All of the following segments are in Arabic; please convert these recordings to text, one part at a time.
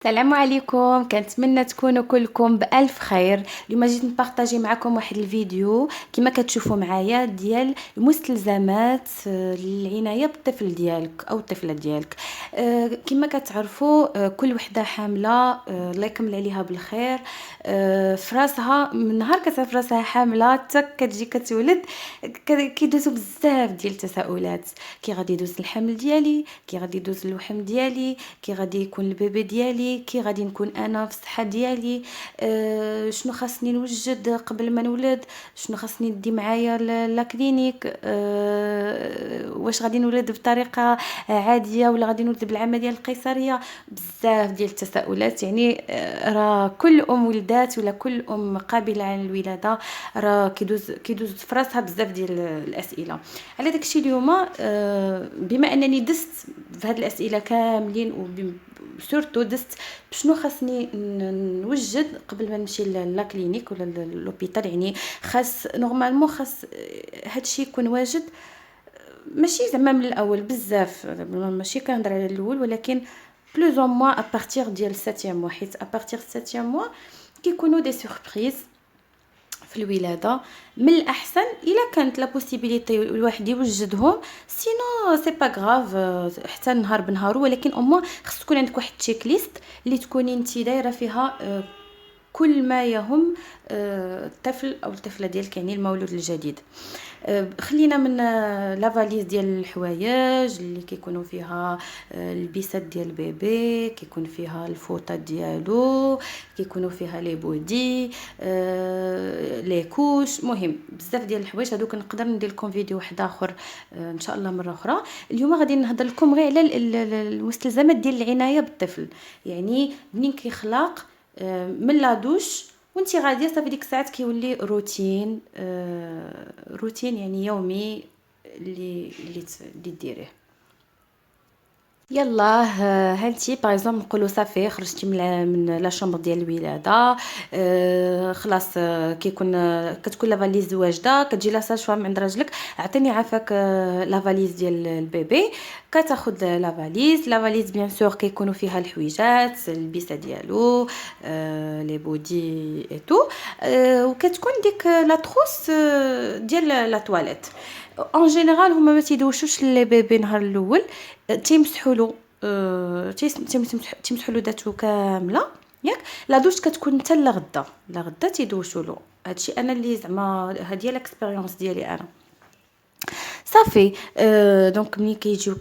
السلام عليكم، كنتمنى تكونوا كلكم بألف خير. اليوم جيت نبارطاجي معكم واحد الفيديو كما كتشوفوا معايا ديال المستلزمات للعنايه بالطفل ديالك او الطفله ديالك. كما كتعرفوا كل وحده حامله، الله يكمل عليها بالخير. في راسها من نهار كتعرف راسها حامله حتى كتجي كتولد، كيدوزوا بزاف ديال التساؤلات. كي غادي يدوز الحمل ديالي، كي غادي يدوز اللحم ديالي، كي غادي يكون البيبي ديالي، كي غادي نكون انا في الصحه ديالي، شنو خاصني نوجد قبل ما نولد، شنو خاصني ندي معايا لا كلينيك، واش غادي نولد بطريقه عاديه ولا غادي نولد بالعمليه القيصريه. بزاف ديال التساؤلات، يعني راه كل ام ولدات ولا كل ام قابله على الولاده راه كيدوز في راسها بزاف ديال الاسئله. على داكشي اليوم بما انني دست في هاد الاسئله كاملين سورتو دست بشنو خاصني نوجد قبل ما نمشي لا كلينيك ولا لوبيتال. يعني خاص نورمالمون خاص هادشي يكون واجد، ماشي زعما من الاول بزاف، ماشي كنهضر على الاول، ولكن بلوز او موان ا بارتير ديال 7 موا، حيت ا بارتير 7 موا كيكونوا دي سوربريز في الولاده. من الاحسن الا كانت لا بوسيبيليتي الواحد يوجدهم، سينو سي با غراف حتى نهار بنهار، ولكن او خص تكون عندك واحد تشيك ليست اللي تكوني انت دايره فيها كل ما يهم الطفل او الطفله ديالك، يعني المولود الجديد. خلينا من لا فاليز ديال الحوايج اللي كيكونوا فيها البيسات ديال البيبي، كيكون فيها الفوطه ديالو، كيكونوا فيها لي بودي، لي كوش، مهم بزاف ديال الحوايج هذوك. نقدر ندير لكم فيديو واحد اخر ان شاء الله مره اخرى. اليوم غادي نهضر لكم غير على المستلزمات ديال العنايه بالطفل. يعني منين كيخلق من لا دوش وانتي غاديه صافي ديك الساعات كيولي روتين، روتين يعني يومي اللي ديريه. يلا هانتي باغ اكزومبل نقولوا صافي خرجتي من لا شومبر ديال الولاده، خلاص، كيكون كتكون لا فاليز واجده، كتجي لا ساج فام عند راجلك، عطيني عافاك لا فاليز ديال البيبي. كتاخذ لا فاليز بيان سور كيكونوا فيها الحويجات، البيسه ديالو، لي بودي اي تو، وكتكون ديك لا تروس ديال لا تواليت. اون جينيرال هما ما تيدوشوش لي بيبي نهار الاول، تيمسحوا له، تيمسحوا له داتو كامله، ياك. لا دوش كتكون حتى لغدا، لا غدا تيدوشوا له. هادشي انا اللي زعما هادي الاكسبيريونس ديالي انا. صافي دونك ملي كيجيو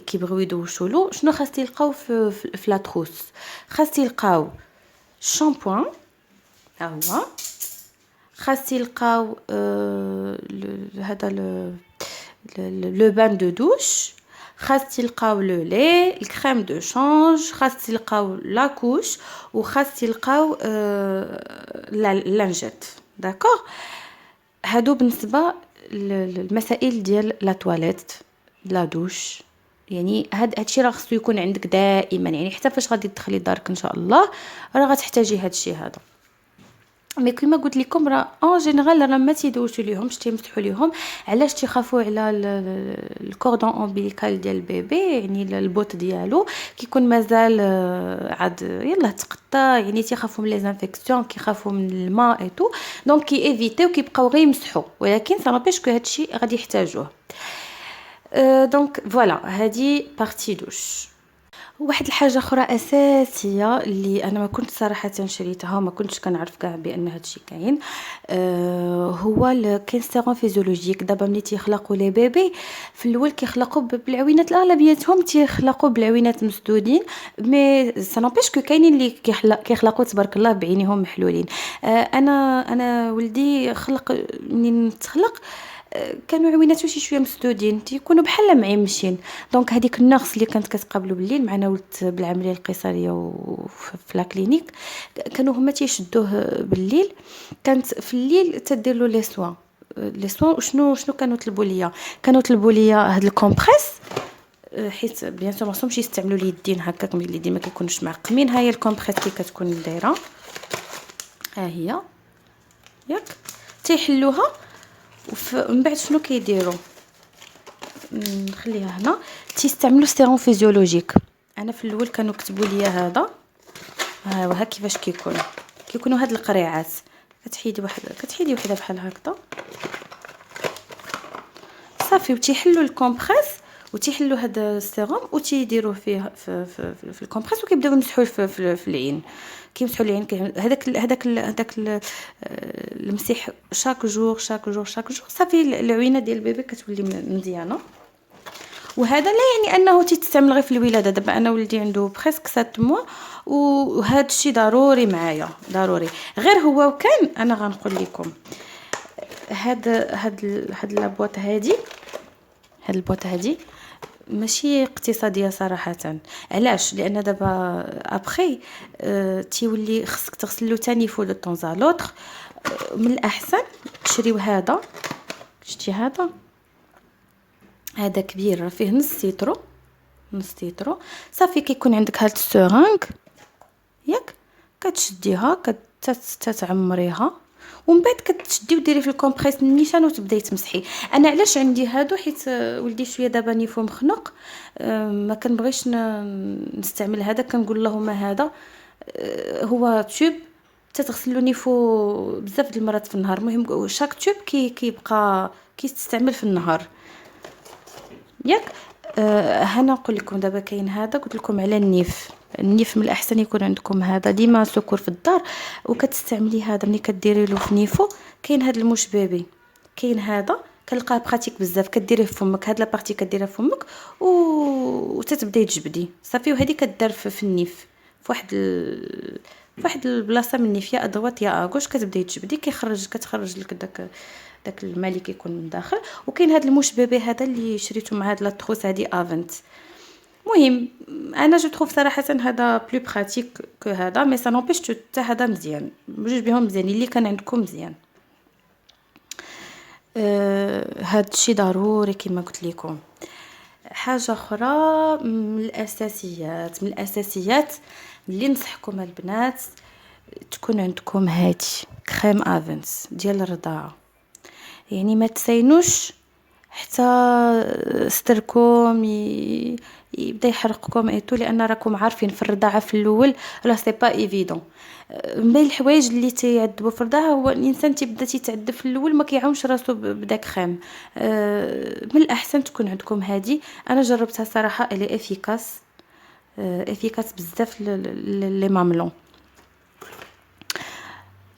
كيبغيو يدوشوا له، شنو خاص يلقاو في لا تروس؟ خاص يلقاو شامبوان، ها هو. خاص يلقاو هذا لو بان دو دوش، خاص يلقاو لو لي، الكريم دو شانج، خاص يلقاو لا كوش، وخاص يلقاو لانجيت. داكوغ، هادو بالنسبه للمسائل ديال لا تواليت، لا دوش. يعني هادشي راه خصو يكون عندك دائما، يعني حتى فاش غادي تدخلي دارك ان شاء الله راه غتحتاجي هادشي هذا. مي كيما قلت لكم راه اون جينيرال راه ما تيدوشوا ليهمش، تيمسحوا ليهم. علاش؟ تيخافوا على الكوردون امبيليكال ديال البيبي، يعني البوط ديالو كيكون مازال عاد يلا تقطع، يعني تيخافوا من لي انفيكسيون، كيخافوا من الماء اي تو، دونك كي ايفيتيو كيبقاو غير يمسحوا، ولكن سا مابيش كو هادشي غادي يحتاجوه. دونك فوالا، هادي بارتي دوش. واحد الحاجه اخرى اساسيه اللي انا ما كنت صراحه شريتها وما كنتش كنعرف كاع بان هادشي كاين، هو كاين سيروم فيزيولوجيك. دابا ملي تيخلقوا لي بيبي في الاول كيخلقوا بالعوينات، الاغلبيتهم تيخلقوا بالعوينات مسدودين، مي سا نوبيش كو كاينين اللي كيخلقوا تبارك الله بعينيهم محلولين. انا ولدي خلق منين تخلق كانوا عويناتو شي شويه مسدودين، تيكونوا بحال معمشين. دونك هذيك النغص اللي كانت كتقابلوا بالليل معنا ولدت بالعمليه القيصريه وفي لا كلينيك، كانوا هما تيشدوه بالليل. كانت في الليل تدير له لي سوان. وشنو كانوا طلبوا ليا؟ كانوا طلبوا ليا هاد الكومبريس، حيت بيان سور ما خصهمش يستعملوا اليدين هكاك، من اليدين ما كيكونوش معقمين. ها هي الكومبريس كي كتكون دايره، ها هي، ياك. تيحلوها ومن بعد شنو كيديروا؟ نخليها هنا. تيستعملوا سيروم فيزيولوجيك. انا في الاول كانوا كتبوا لي هذا، ها هو كيفاش كيكونوا هاد القريعات. كتحيدي وحده بحال هكذا صافي، وتيحلوا الكومبريس وتيحلوا هذا السيروم وتيديروه فيه في الكومبريس وكيبداو يمسحوه في العين. كيمسحوا العين هذاك المسيح شاك جور صافي العوينه ديال البيبي كتولي مزيانه. وهذا لا يعني انه تيتستعمل غير في الولاده. دابا انا ولدي عنده بريسك 7 موا وهذا الشيء ضروري معايا ضروري. غير هو وكان انا غنقول لكم هاد لابواط هادي، هاد البواط هادي ماشي اقتصاديه صراحه. علاش؟ لان دابا ابخي تيولي خصك تغسلو تاني فو دو طون لوطر. من الاحسن تشريو هذا. شتي هذا كبير فيه نص لترو صافي. كيكون عندك هاد السورانغ ياك، كتشديها كتعمريها ومن بعد كتشدي وديري في الكومبريس النيشان وتبداي تمسحي. انا علاش عندي هادو؟ حيت ولدي شويه دابا نيفو مخنق، ما كنبغيش نستعمل هذا. كنقول اللهم هذا هو توب تتغسلو نيفو بزاف د المرات في النهار. المهم شاك توب كيبقى كيستعمل في النهار ياك. هنا نقول لكم دابا كاين هذا، قلت لكم على النيف من الاحسن يكون عندكم هذا ديما سكر في الدار وكتستعملي هذا ملي كديري له في نيفو. كاين هذا الموش بيبي، كاين هذا كنلقاه براتيك بزاف. كديريه في فمك، هاد لابارتي كديرها في فمك وتتبداي تجبدي صافي. وهذه كدار في النيف في واحد البلاصه من النيف، يا ادوات يا اغوش، كتبداي تجبدي كتخرج لك داك الماء اللي كيكون من الداخل. وكاين هذا الموش بيبي هذا اللي شريته مع هاد لاطروس هذه افنت. مهم انا جو تروف صراحه هذا بلو براتيك كو هذا، مي سا نوبيش حتى هذا مزيان. بجوج بهم مزيانين. اللي كان عندكم مزيان. هاد الشيء ضروري كما قلت لكم. حاجه اخرى من الاساسيات اللي نصحكم البنات تكون عندكم هادي كريم افنس ديال الرضاعه. يعني ما تسينوش حتى ستركم يبدا يحرقكم ايتو، لان راكم عارفين في الرضاعه في الاول راه سي با ايفيدون. من الحوايج اللي تيعذبوا في الرضاعه هو الانسان تيبدا تيتعذب في الاول، ما كيعاونش راسو بداك خيم. من الاحسن تكون عندكم هذه. انا جربتها صراحه الي افيكاس بزاف لي ماملون.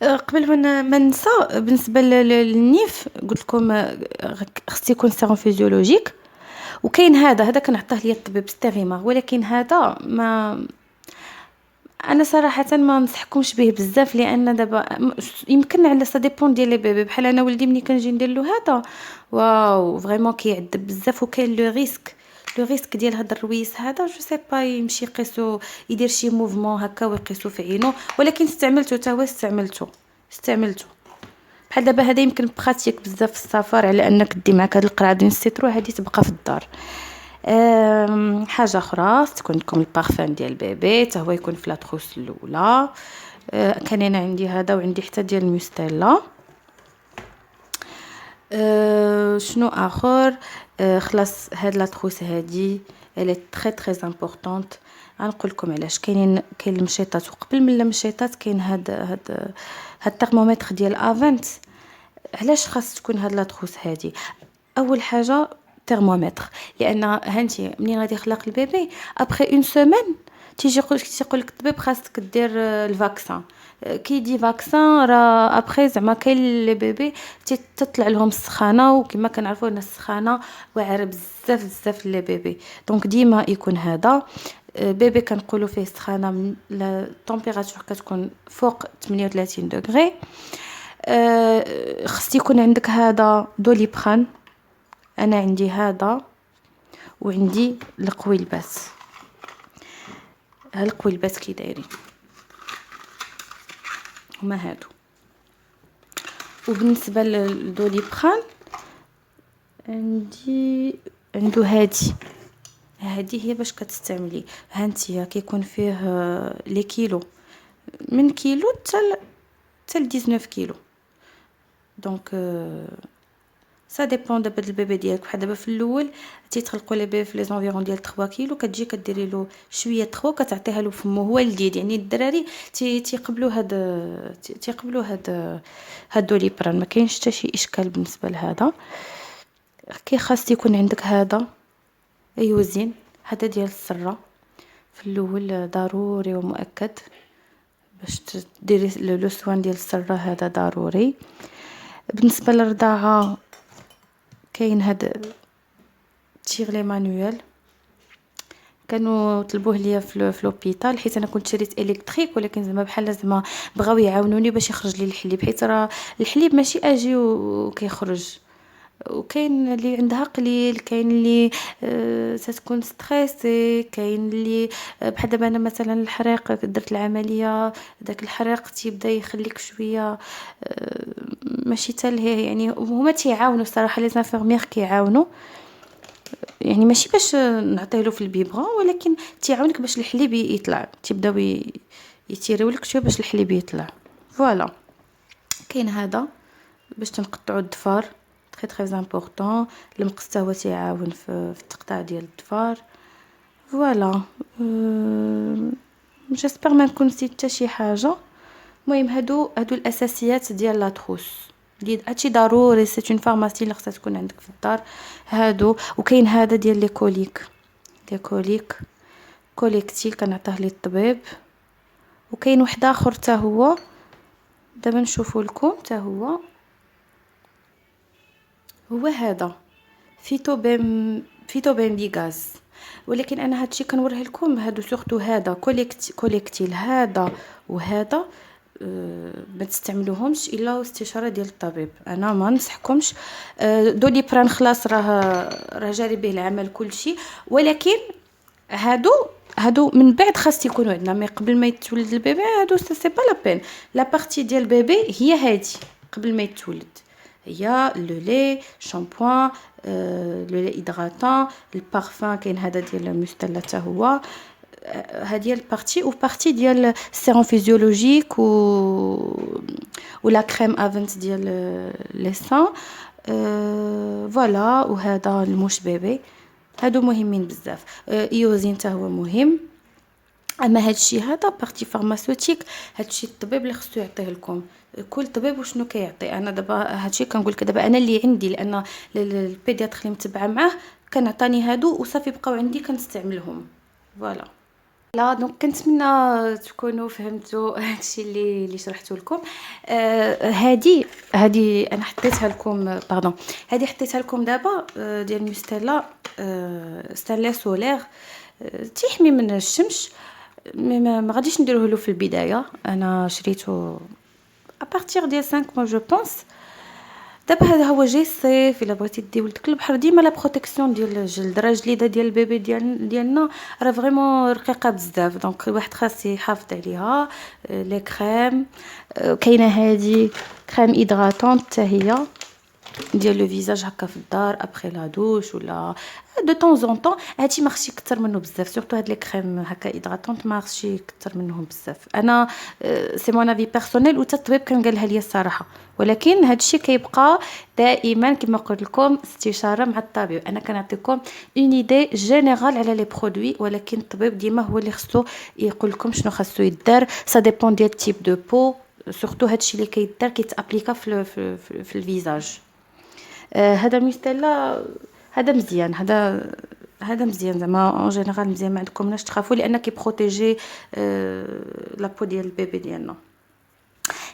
قبل ما ننسى بالنسبه للنيف قلت لكم خص يكون سيروم فيزيولوجيك. وكاين هذا كنعطيه ليا الطبيب ستيريما، ولكن هذا ما انا صراحه ما نصحكمش به بزاف، لان دابا يمكن على سا ديبون ديال لي بيبي. بحال انا ولدي ملي كنجي ندير له هذا واو فريمون كيعذب بزاف. وكاين لو ريسك ديال هذا الرويس هذا جو سي با يمشي يقيسو يدير شي موفمون هكا ويقيسو في عينو. ولكن استعملته تا هو استعملته بحال دابا هذا يمكن براتيك بزاف في السفر، على انك دي معك هاد القرعه ديال السيترو هذه تبقى في الدار. حاجه اخرى تكون لكم البارفان ديال البيبي حتى هو يكون في لاطروس الاولى. كان انا عندي هذا وعندي حتى ديال المستيلا. شنو اخر؟ خلاص هاد لاطروس هادي elle est très importante. غنقول لكم علاش. كاين المشيطات، وقبل من المشيطات كاين هاد الترمومتر ديال افنت. علاش خاص تكون هاد لاطروس هادي؟ اول حاجه ترمومتر، لان هانتي منين غادي يخلق البيبي ابري اون سيمين تيجي يقول لك الطبيب خاصك دير الفاكسان. كي دي فاكسان راه ابري زعما كاين لي بيبي تطلع لهم السخانه، وكما كنعرفوا ان السخانه واعره بزاف لي بيبي. دونك ديما يكون هذا بيبي كنقولوا فيه سخانه، لا طومبيراتور كتكون فوق 38 دوغري. خص يكون عندك هذا دوليبران. انا عندي هذا وعندي القويلباس. القويلباس كي دايرين هما هادو. وبالنسبه للدوليبران عنده هادي هي باش كتستعملي. هانتيا كيكون فيه لي كيلو من كيلو حتى 19 كيلو. دونك سا ديبون دابا البيبي ديالك. بحال دابا في الاول تيتخلقوا لي بيبي في لي زونفيرون ديال 3 كيلو، كتجي كديري له شويه تخو كتعطيها له فمو هو الجديد. يعني الدراري تيقبلوا هاد دوليبران، ما كاينش حتى شي اشكال بالنسبه لهذا. كي خاص يكون عندك هذا ايوزين، هذا ديال السره في الاول ضروري ومؤكد باش ديري لو سوان ديال السره، هذا ضروري. بالنسبه للرضاعه كاين هاد تيغلي مانويل، كانوا طلبوه ليا في لوبيتال، حيت انا كنت شريت الكتريك، ولكن زعما بحال زعما بغاو يعاونوني باش يخرج لي الحليب، حيت راه الحليب ماشي اجي وكيخرج. وكاين اللي عندها قليل، كاين اللي تتكون ستريسي، كاين اللي بحال دابا انا مثلا الحريق درت العمليه، داك الحريق تيبدا يخليك شويه ماشي تلهيه. يعني هما تيعاونوا الصراحه، لي زانفيرميير كيعاونوا، يعني ماشي باش نعطيه له في البيبغون، ولكن تيعاونك باش الحليب يطلع، تيبداو يتيريو لك شويه باش الحليب يطلع. فوالا. كاين هذا باش تنقطعوا الضفار، تري تري امبورطون. المقص حتى هو تيعاون في التقطاع ديال الضفار. فوالا. جيسبر ما نكون نسيت حتى شي حاجه. المهم هادو الاساسيات ديال لاطروس اللي هادشي ضروري، سي اون فارماسي اللي خصها تكون عندك في الدار. هادو. وكاين هذا ديال لي كوليك، لي كوليك كوليكتيل كنعطيه للطبيب. وكاين واحد اخر حتى هو دابا نشوفوا لكم، حتى هو هذا فيتوبيم بيغاز. ولكن انا هادشي كنوريه لكم هادو سورتو هذا كوليكتيل، هذا وهذا ما تستعملوهمش الا استشاره ديال الطبيب. انا ما ننصحكمش. دوليبران خلاص راه جاري به العمل كلشي، ولكن هادو من بعد خاص يكونوا عندنا، مي قبل ما يتولد البيبي هادو سي با لا بين. لا بارتي ديال البيبي هي هادي قبل ما يتولد، هي لو لي شامبوان، لو لي هيدراتون، البارفان. كاين هذا ديال المستلا حتى هو. هذه البارتي وبارتي ديال السيروم فيزيولوجيك ولا كريم افنت ديال لي سان. فوالا. وهذا الموش بيبي، هادو مهمين بزاف. ايوزين حتى هو مهم. اما هادشي هذا بارتي فارماسيوتيك، هادشي الطبيب اللي خصو يعطيه لكم. كل طبيب وشنو كيعطي. انا دابا هادشي كنقول لك دابا انا اللي عندي، لان البيدياتر اللي متبعه معاه كان عطاني هادو وصافي بقاو عندي كنستعملهم. فوالا. لا دونك كنتمنى تكونوا فهمتوا هادشي اللي شرحته لكم. هادي انا حطيتها لكم، باردون، هادي حطيتها لكم دابا ديال ميستيلا ستانلي سولير، تيحمي من الشمس. ما غاديش نديروه له في البدايه، انا شريته ابارتير ديال 5 موا جو بونس. دابا هذا هو جاي الصيف، الا بغيتي دي ولدك للبحر ديما لا بروتيكسيون ديال الجلد. راه الجليده ديال البيبي ديالنا راه فريمون رقيقه بزاف، دونك الواحد خاص يحافظ عليها. لي كريم كاينه هذه كريم هيدراتون حتى هي ديال لو فيزاج هكا في الدار ابري لا دوش، ولا دو طون زون طون. هادشي ما خصش يكثر منه بزاف، سورتو هاد لي كريم هكا هيدراتونط ما خصش يكثر منهم بزاف. انا سي مون افي بيرسونيل، وتا الطبيب كان قالها لي الصراحه، ولكن هادشي كيبقى دائما كما قلت لكم استشاره مع الطبيب. انا كنعطيكم اون ايدي جينيرال على لي برودوي، ولكن الطبيب ديما هو اللي خصو يقول لكم شنو خاصو يدار. سا ديبون ديال تيب دو بو، سورتو هادشي اللي كيدار كيتابليكا في الفيزاج. هذا ميستيلا هذا مزيان، هذا مزيان زعما اون جينيرال مزيان، ما عندكمناش تخافوا لان كيبروتيجي لابو ديال البيبي ديالنا.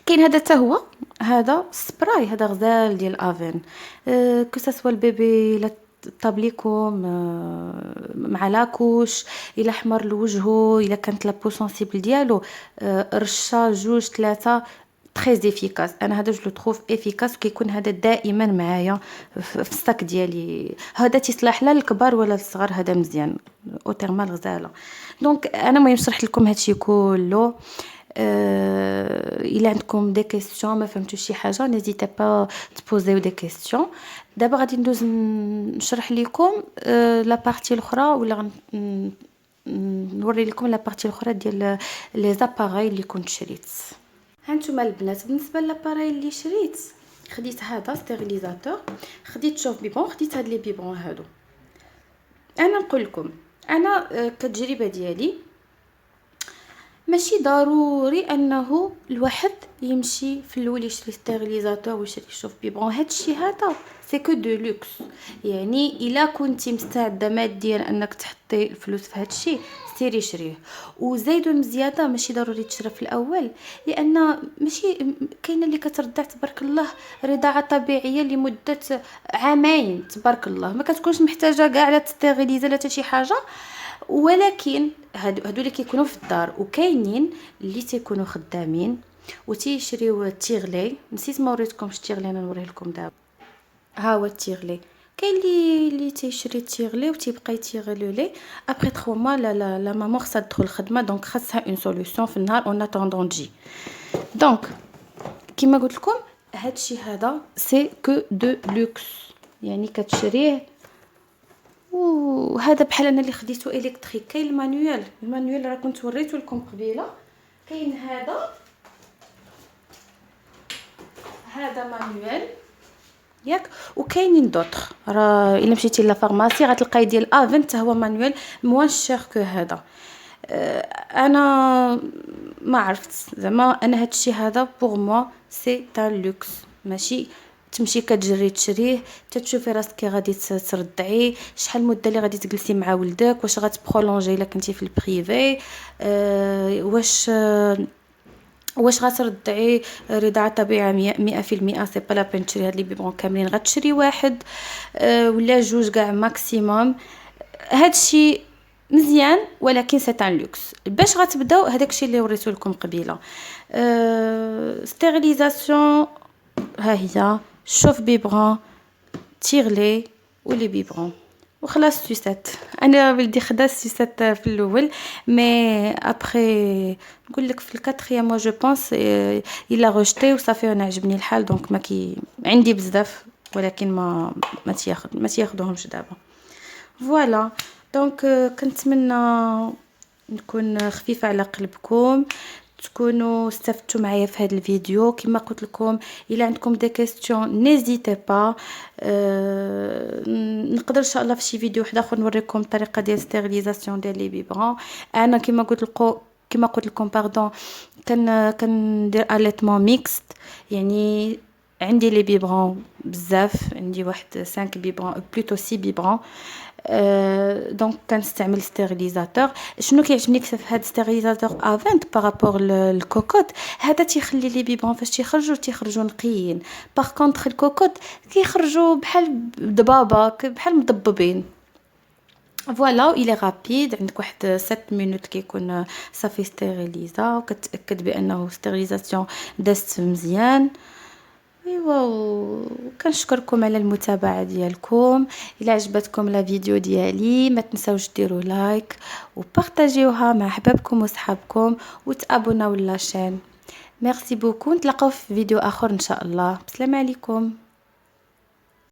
كاين هذا حتى هو، هذا سبراي، هذا غزال ديال افين. كو سوا البيبي لا طابليكم مع لاكوش، الا حمر لوجهو، الا كانت لابو سونسيبل ديالو، رشه جوج ثلاثه تري افيكاس. انا هذا جو لو تروف افيكاس، وكيكون هذا دائما معايا في الساك ديالي. هذا تيصلح لا للكبار ولا للصغار، هذا مزيان او تيرمال غزاله. دونك انا المهم شرحت لكم هادشي كله. الا عندكم دي كيسيون ما فهمتوش شي حاجه، نيزيتي با تبوزيو دي كيسيون. دابا غادي ندوز نشرح لكم لا بارتي الاخرى، ولا نوري لكم لا بارتي الاخرى ديال لي زاباراي اللي كنت شريت. هانتوما البنات، بالنسبه للاباراي اللي شريت خديت هذا ستيريليزاتور، خديت شوف بيبون، خديت هاد لي بيبون هادو. انا نقول لكم انا كتجربه ديالي ماشي ضروري انه الواحد يمشي في الاول يشري ستيريليزاتور ويشري شوف بيبون. هادشي هذا سي كو دو لوكس، يعني الا كنتي مستعده ماديا انك تحطي الفلوس في هادشي سيري شريه. وزايدو مزياده ماشي ضروري تشرى في الاول، لان ماشي كاينه اللي كترضع تبارك الله رضاعه طبيعيه لمده عامين تبارك الله، ما كتكونش محتاجه كاع لا تستيريليزا لا حتى شي حاجه. ولكن هادو اللي كيكونوا في الدار، وكاينين اللي تيكونوا خدامين وتيشريو التيغلي. نسيت ما وريتكمش التيغلي، انا نوريه لكم دابا. ها هو التيغلي. كاين اللي تيشري التيغلي وتيبقى يتيغلو ليه ابري 3 موا. لا مامون خصها تدخل الخدمه، دونك خاصها اون سوليوشن في النهار اون اتوندون تجي. دونك كيما قلت لكم هادشي هذا سي كو دو لوكس، يعني كتشريه. وهذا بحال انا اللي خديته الكتريك. كاين المانيوال راه كنت وريته لكم قبيله. كاين هذا مانيوال ياك، وكاينين دوطخ. راه الا مشيتي لا فارماسي غتلقاي ديال افنت حتى هو مانيوال موان شير كو هذا. انا ما عرفت زعما انا هادشي هذا بوغ موا سي تاع لوكس، ماشي تمشي كتجري تشريه تتشوفي راسك كي غادي ترضعي، شحال المده اللي غادي تجلسي مع ولدك، واش غتبرولونجي الا كنتي في البريفي، واش غترضعي رضاعه طبيعيه 100%. سي با لا بين تشري هاد لي بيبون كاملين، غتشري واحد ولا جوج كاع ماكسيموم. هادشي مزيان ولكن سي تاع لوكس. باش غتبداو هداكشي اللي وريته لكم قبيله. ستيريليزاسيون ها هي، شوف بيبرون، تيغلي ولي بيبرون وخلاص. سوسات انا ولدي خدا سوسات في الاول، مي ابري نقول لك في الكاتريام مو جو بونس الا روجتي وصافي. انا عجبني الحال دونك ما عندي بزاف، ولكن ما تياخذوهمش دابا. فوالا دونك كنتمنى نكون خفيفه على قلبكم، تكونوا استفدتوا معايا في هذا الفيديو. كما قلت لكم الا عندكم دي كيستيون نيزيتي با. نقدر ان شاء الله في شي فيديو واحد اخر نوريكم الطريقه ديال ستيريليزاسيون ديال لي بيبرون. انا كما قلت لكم باردون كندير اليتمون ميكست، يعني عندي لي بيبرون بزاف، عندي واحد 5 بيبرون بلوتو 6 بيبرون. دونك كنستعمل ستيريليزاتور. شنو كيعجبني في هاد ستيريليزاتور افنت بارابور الكوكوت، هذا تيخلي لي بيبرون فاش تيخرجوا نقيين. باغ كونطخ الكوكوت كيخرجوا بحال ضبابه، بحال مضببين. فوالا الى رابيد، عندك واحد 7 مينوت كيكون صافي ستيريليزا، وكتاكد بانه ستيريليزاسيون دازت مزيان. ايوا كنشكركم على المتابعه ديالكم. الى عجبتكم لا فيديو ديالي ما تنساوش ديروا لايك وبارطاجيوها مع احبابكم وصحابكم وتابوناو لاشين. ميرسي بوكو، نتلاقاو في فيديو اخر ان شاء الله. السلام عليكم.